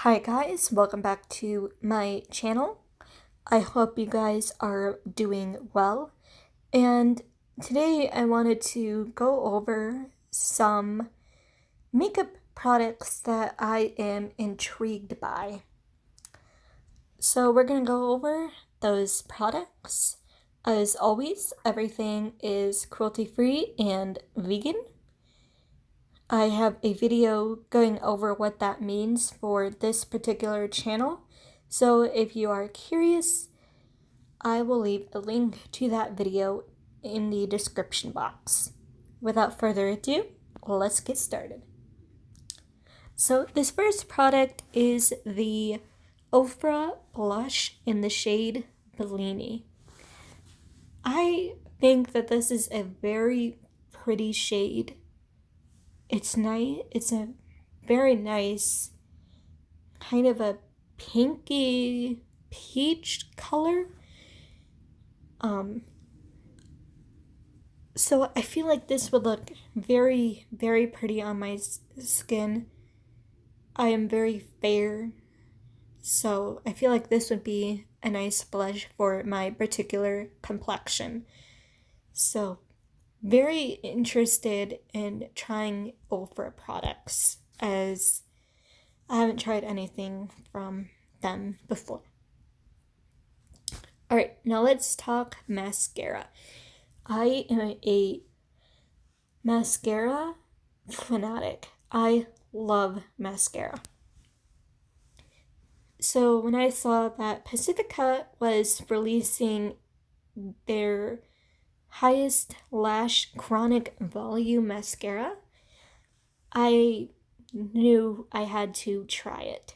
Hi guys, welcome back to my channel. I hope you guys are doing well. And today I wanted to go over some makeup products that I am intrigued by. So we're going to go over those products. As always, everything is cruelty-free and vegan. I have a video going over what that means for this particular channel. So if you are curious, I will leave a link to that video in the description box. Without further ado, let's get started. So this first product is the Ofra blush in the shade Bellini. I think that this is a very pretty shade. It's nice. It's a very nice kind of a pinky peach color. So I feel like this would look very, very pretty on my skin. I am very fair, so I feel like this would be a nice blush for my particular complexion. So very interested in trying Ofra products, as I haven't tried anything from them before. Alright, now let's talk mascara. I am a mascara fanatic. I love mascara. So when I saw that Pacifica was releasing their highest lash chronic volume mascara, I knew I had to try it.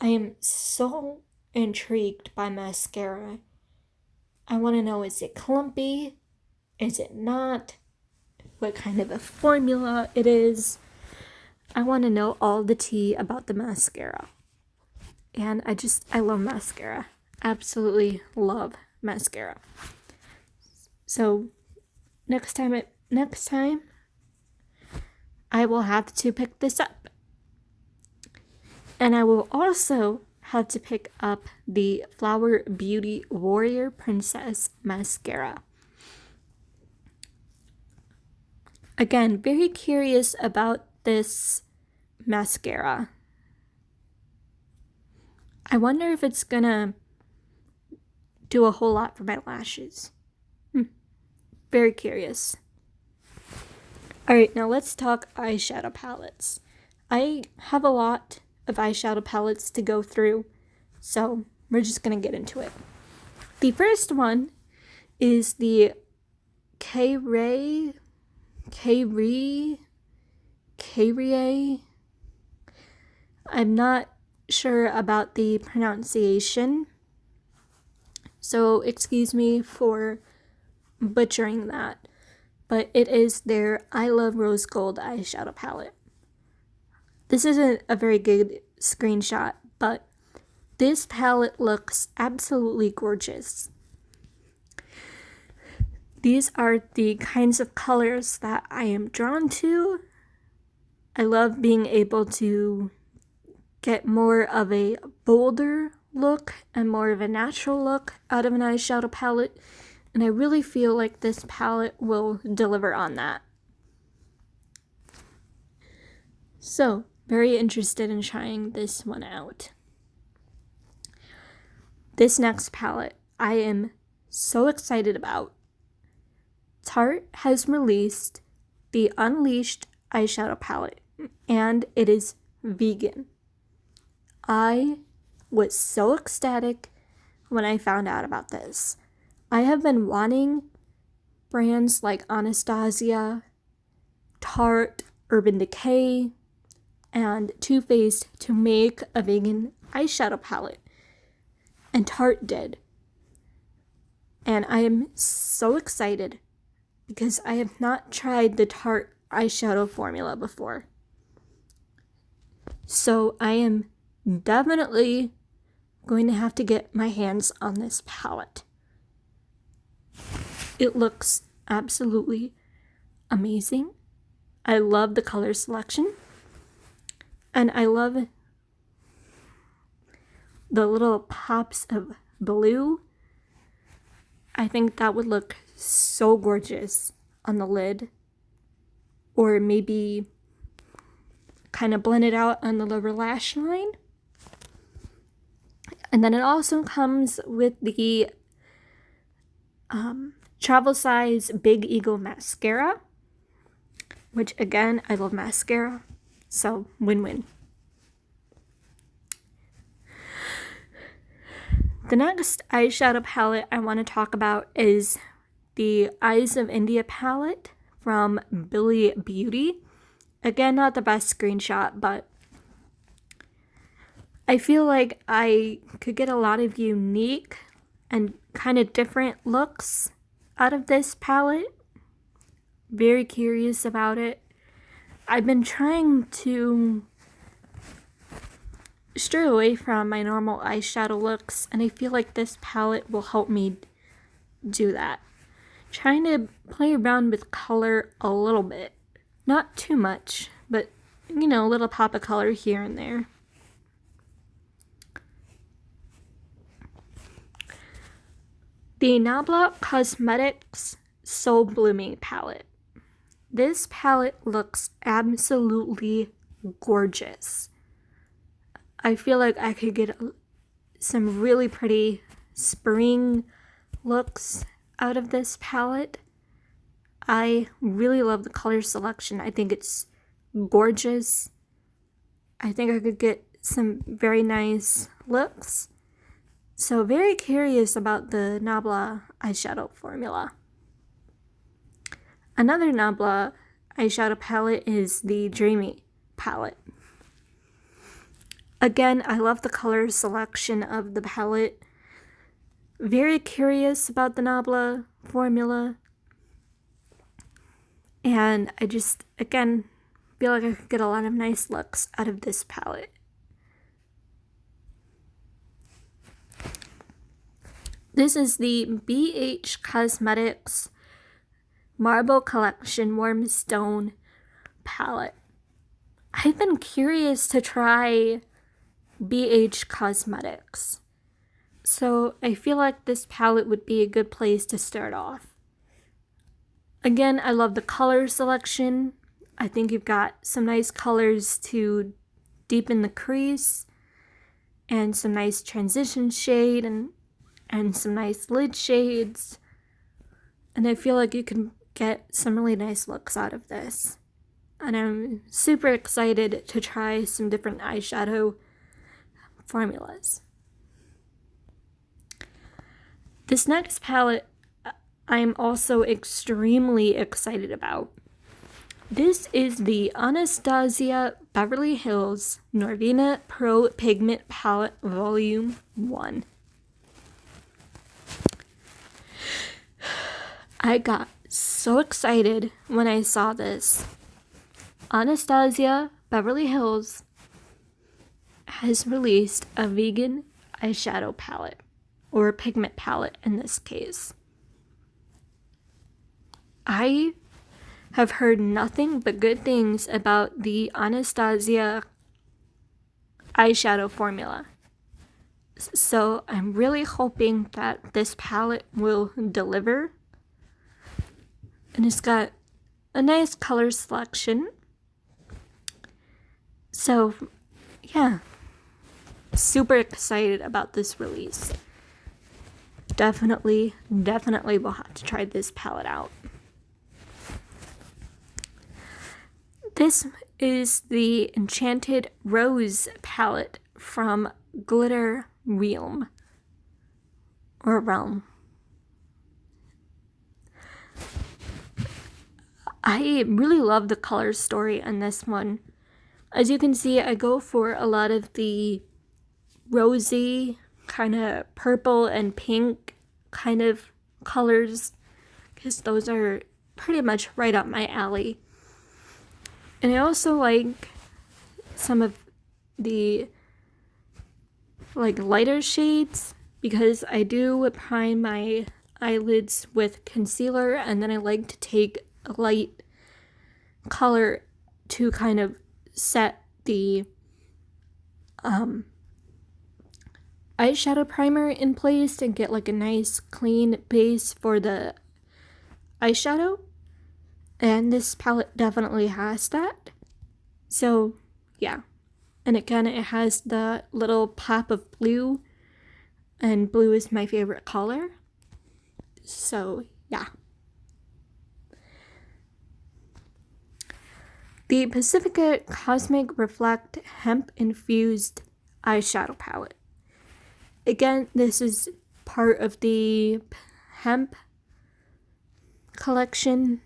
I am so intrigued by mascara. I want to know, is it clumpy? Is it not? What kind of a formula it is? I want to know all the tea about the mascara. And I love mascara. Absolutely love mascara. So next time I will have to pick this up. And I will also have to pick up the Flower Beauty Warrior Princess mascara. Again, very curious about this mascara. I wonder if it's gonna do a whole lot for my lashes. Very curious. Alright, now let's talk eyeshadow palettes. I have a lot of eyeshadow palettes to go through, so we're just gonna get into it. The first one is the K-Ray. I'm not sure about the pronunciation, so excuse me for butchering that, but it is their I Love Rose Gold eyeshadow palette. This isn't a very good screenshot, but this palette looks absolutely gorgeous. These are the kinds of colors that I am drawn to. I love being able to get more of a bolder look and more of a natural look out of an eyeshadow palette, and I really feel like this palette will deliver on that. So, very interested in trying this one out. This next palette I am so excited about. Tarte has released the Unleashed eyeshadow palette, and it is vegan. I was so ecstatic when I found out about this. I have been wanting brands like Anastasia, Tarte, Urban Decay, and Too Faced to make a vegan eyeshadow palette, and Tarte did. And I am so excited because I have not tried the Tarte eyeshadow formula before. So I am definitely going to have to get my hands on this palette. It looks absolutely amazing. I love the color selection. And I love the little pops of blue. I think that would look so gorgeous on the lid. Or maybe kind of blend it out on the lower lash line. And then it also comes with the travel size Big Eagle mascara, which again, I love mascara, so win-win. The next eyeshadow palette I want to talk about is the Eyes of India palette from Billy Beauty. Again, not the best screenshot, but I feel like I could get a lot of unique and kind of different looks out of this palette. Very curious about it. I've been trying to stray away from my normal eyeshadow looks, and I feel like this palette will help me do that. Trying to play around with color a little bit. Not too much, but a little pop of color here and there. The Nabla Cosmetics Soul Blooming palette. This palette looks absolutely gorgeous. I feel like I could get some really pretty spring looks out of this palette. I really love the color selection. I think it's gorgeous. I think I could get some very nice looks. So very curious about the Nabla eyeshadow formula. Another Nabla eyeshadow palette is the Dreamy palette. Again, I love the color selection of the palette. Very curious about the Nabla formula. And I just, again, feel like I could get a lot of nice looks out of this palette. This is the BH Cosmetics Marble Collection Warm Stone palette. I've been curious to try BH Cosmetics, so I feel like this palette would be a good place to start off. Again, I love the color selection. I think you've got some nice colors to deepen the crease, and some nice transition shade, and some nice lid shades. And I feel like you can get some really nice looks out of this. And I'm super excited to try some different eyeshadow formulas. This next palette I'm also extremely excited about. This is the Anastasia Beverly Hills Norvina Pro Pigment Palette Volume 1. I got so excited when I saw this. Anastasia Beverly Hills has released a vegan eyeshadow palette, or pigment palette in this case. I have heard nothing but good things about the Anastasia eyeshadow formula. So I'm really hoping that this palette will deliver. And it's got a nice color selection. So, yeah. Super excited about this release. Definitely will have to try this palette out. This is the Enchanted Rose palette from Glitter Realm. Or Realm. I really love the color story on this one. As you can see, I go for a lot of the rosy, kind of purple and pink kind of colors, because those are pretty much right up my alley. And I also like some of the lighter shades, because I do prime my eyelids with concealer, and then I like to take a light color to kind of set the eyeshadow primer in place and get like a nice clean base for the eyeshadow. And this palette definitely has that. So yeah. And again, it has the little pop of blue, and blue is my favorite color. So yeah. The Pacifica Cosmic Reflect Hemp Infused Eyeshadow Palette. Again, this is part of the hemp collection.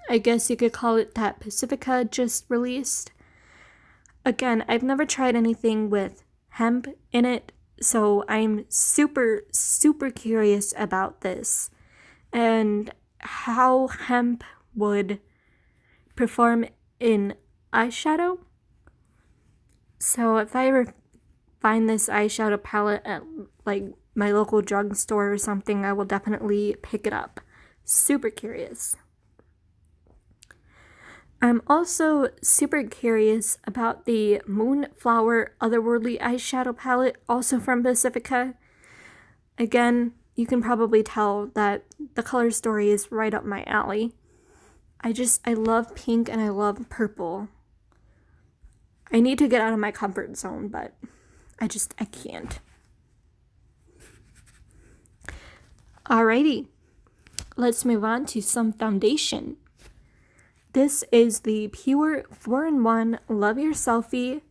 I guess you could call it that Pacifica just released. Again, I've never tried anything with hemp in it, so I'm super, super curious about this and how hemp would perform in eyeshadow. So if I ever find this eyeshadow palette at like my local drugstore or something, I will definitely pick it up. Super curious. I'm also super curious about the Moonflower Otherworldly eyeshadow palette, also from Pacifica. Again, you can probably tell that the color story is right up my alley. I love pink and I love purple. I need to get out of my comfort zone, but I can't. Alrighty, let's move on to some foundation. This is the Pure 4-in-1 Love Your Selfie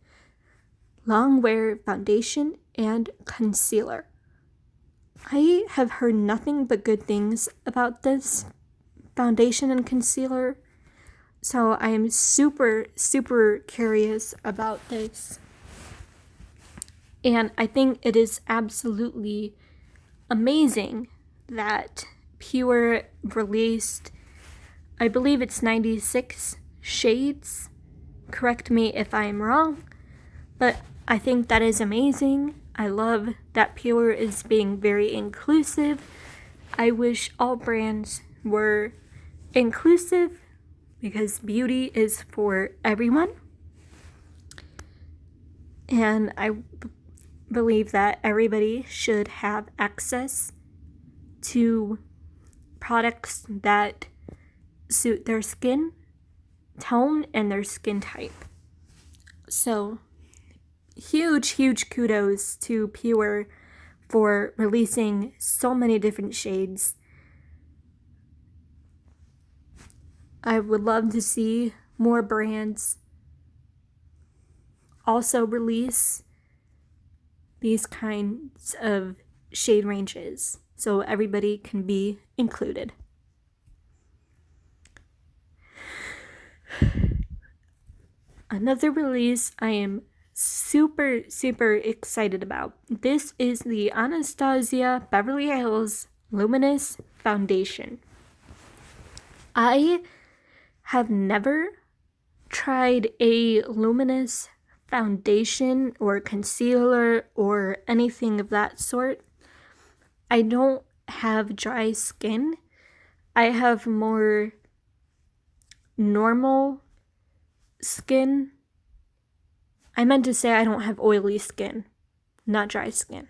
Long Wear Foundation and Concealer. I have heard nothing but good things about this foundation and concealer, so I am super, super curious about this. And I think it is absolutely amazing that Pure released, I believe it's 96 shades. Correct me if I'm wrong, but I think that is amazing. I love that Pure is being very inclusive. I wish all brands were inclusive because beauty is for everyone. And I believe that everybody should have access to products that suit their skin tone and their skin type. So huge kudos to Pure for releasing so many different shades. I would love to see more brands also release these kinds of shade ranges so everybody can be included. Another release I am super excited about. This is the Anastasia Beverly Hills Luminous Foundation. I have never tried a luminous foundation or concealer or anything of that sort. I don't have dry skin. I have more normal skin. I meant to say I don't have oily skin, not dry skin.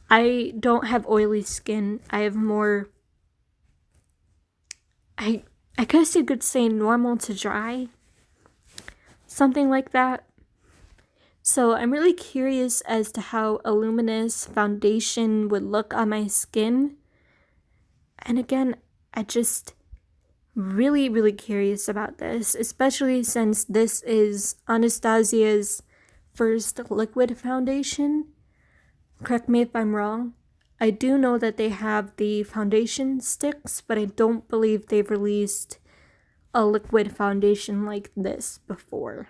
I don't have oily skin. I have more, I guess you could say normal to dry. Something like that. So I'm really curious as to how a luminous foundation would look on my skin. And again, I just really curious about this, especially since this is Anastasia's first liquid foundation. Correct me if I'm wrong. I do know that they have the foundation sticks, but I don't believe they've released a liquid foundation like this before.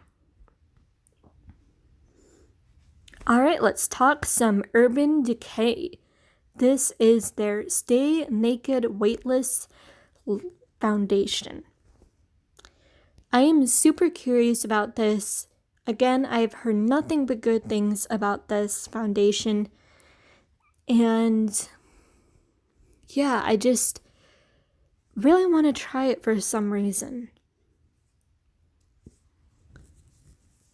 Alright, let's talk some Urban Decay. This is their Stay Naked Weightless foundation. I am super curious about this. Again, I've heard nothing but good things about this foundation. And yeah, I just really want to try it for some reason.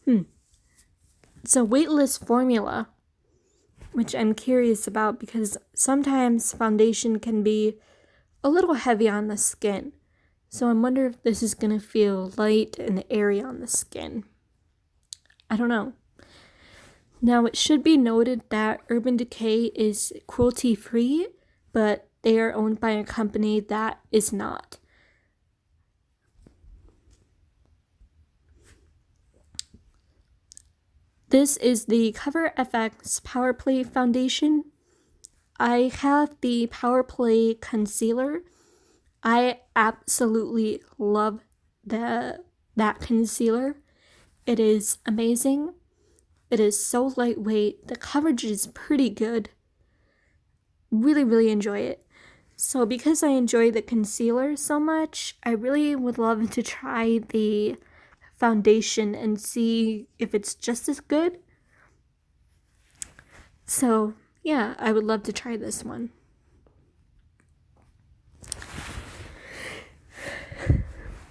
It's a weightless formula. which I'm curious about because sometimes foundation can be a little heavy on the skin. So I'm wondering if this is going to feel light and airy on the skin. I don't know. Now, it should be noted that Urban Decay is cruelty-free, but they are owned by a company that is not. This is the Cover FX Power Play Foundation. I have the Power Play Concealer. I absolutely love that concealer. It is amazing. It is so lightweight. The coverage is pretty good. Really, really enjoy it. So because I enjoy the concealer so much, I really would love to try the foundation and see if it's just as good. So yeah, I would love to try this one.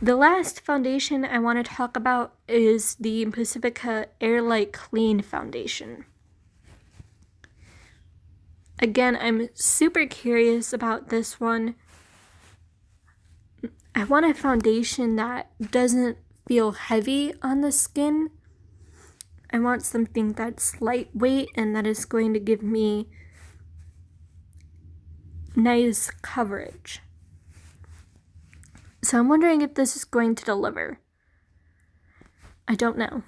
The last foundation I want to talk about is the Pacifica Airlight Clean Foundation. Again, I'm super curious about this one. I want a foundation that doesn't feel heavy on the skin. I want something that's lightweight and that is going to give me nice coverage. So I'm wondering if this is going to deliver. I don't know.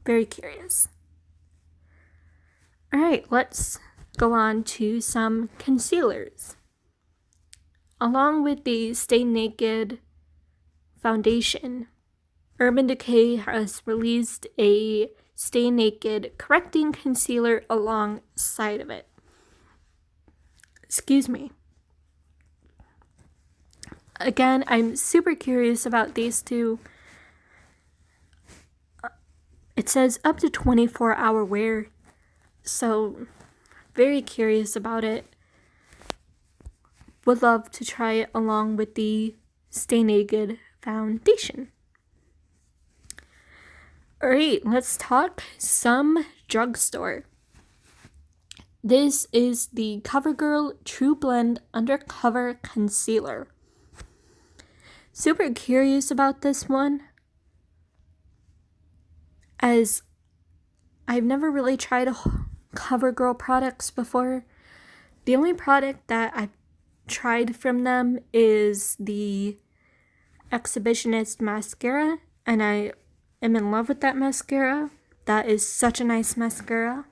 Very curious. Alright, let's go on to some concealers. Along with the Stay Naked foundation, Urban Decay has released a Stay Naked correcting concealer alongside of it. Excuse me. Again, I'm super curious about these two. It says up to 24-hour wear, so very curious about it. Would love to try it along with the Stay Naked foundation. Alright, let's talk some drugstore. This is the CoverGirl True Blend Undercover Concealer. Super curious about this one, as I've never really tried CoverGirl products before. The only product that I've tried from them is the Exhibitionist mascara, and I am in love with that mascara. That is such a nice mascara.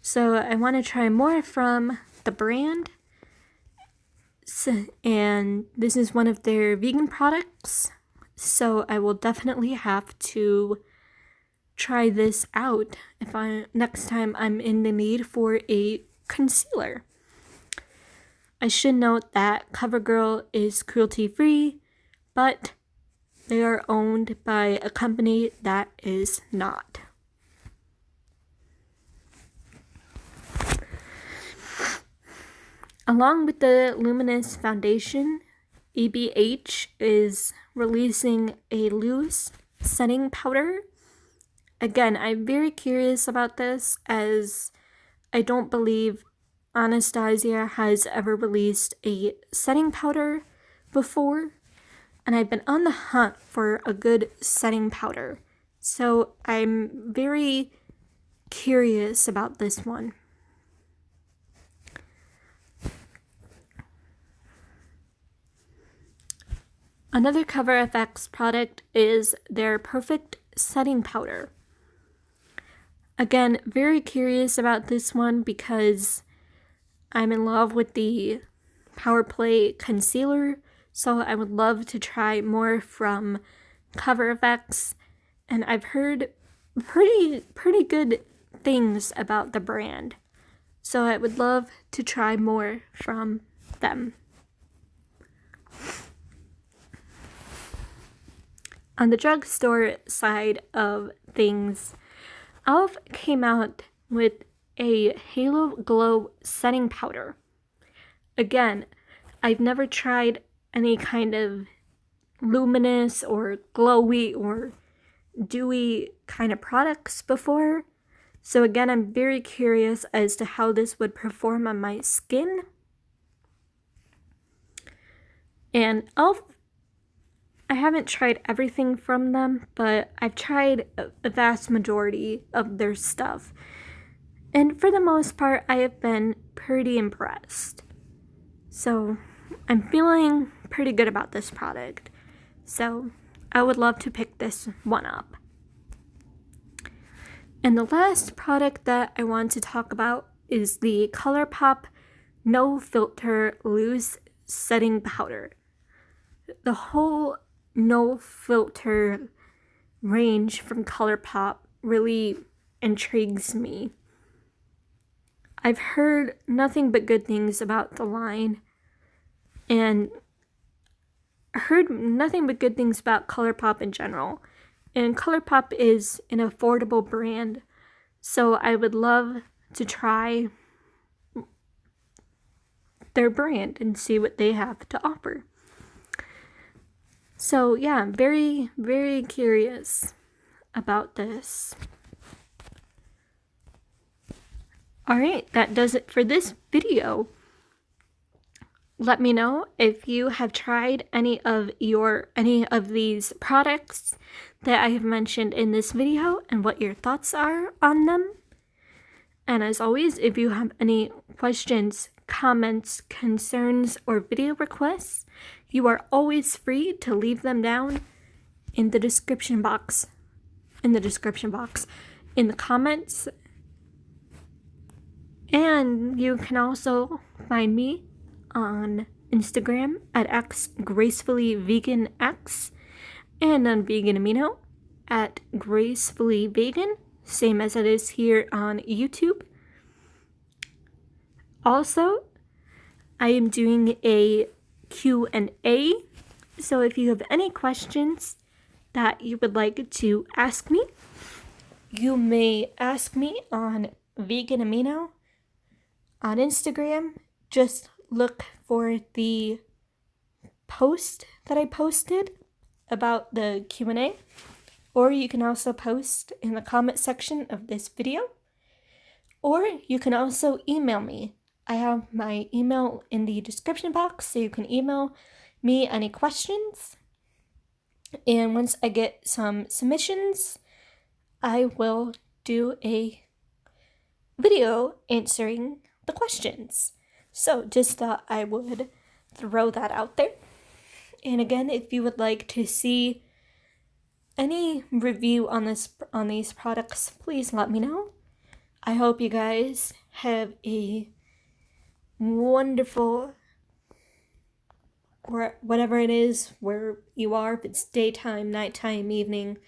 So I want to try more from the brand. And this is one of their vegan products, so I will definitely have to try this out next time I'm in the need for a concealer. I should note that CoverGirl is cruelty-free, but they are owned by a company that is not. Along with the Luminous Foundation, EBH is releasing a loose setting powder. Again, I'm very curious about this, as I don't believe Anastasia has ever released a setting powder before, and I've been on the hunt for a good setting powder. So I'm very curious about this one. Another Cover FX product is their Perfect Setting Powder. Again, very curious about this one because I'm in love with the Power Play Concealer, so I would love to try more from Cover FX, and I've heard pretty good things about the brand, so I would love to try more from them. On the drugstore side of things, e.l.f. came out with a Halo Glow setting powder. Again, I've never tried any kind of luminous or glowy or dewy kind of products before, So again, I'm very curious as to how this would perform on my skin. And I haven't tried everything from them, but I've tried a vast majority of their stuff. And for the most part, I have been pretty impressed. So I'm feeling pretty good about this product. So I would love to pick this one up. And the last product that I want to talk about is the ColourPop No Filter Loose Setting Powder. The whole no filter range from ColourPop really intrigues me. I've heard nothing but good things about the line, and heard nothing but good things about ColourPop in general. And ColourPop is an affordable brand, so I would love to try their brand and see what they have to offer. So yeah, I'm very, very curious about this. Alright, that does it for this video. Let me know if you have tried any of these products that I have mentioned in this video and what your thoughts are on them. And as always, if you have any questions, comments, concerns, or video requests, you are always free to leave them down in the description box. In the comments. And you can also find me on Instagram at xgracefullyveganx and on Vegan Amino at gracefullyvegan, same as it is here on YouTube. Also, I am doing a Q&A, so if you have any questions that you would like to ask me, you may ask me on Vegan Amino on Instagram. Just look for the post that I posted about the Q&A, or you can also post in the comment section of this video, or you can also email me. I have my email in the description box, so you can email me any questions, and once I get some submissions, I will do a video answering the questions. So just thought I would throw that out there. And again, if you would like to see any review on these products, please let me know. I hope you guys have a wonderful, or whatever it is where you are, if it's daytime, nighttime, evening.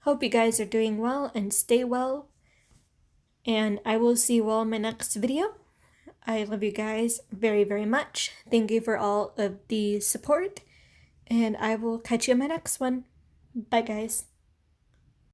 Hope you guys are doing well and stay well. And I will see you all in my next video. I love you guys very, very much. Thank you for all of the support. And I will catch you in my next one. Bye, guys.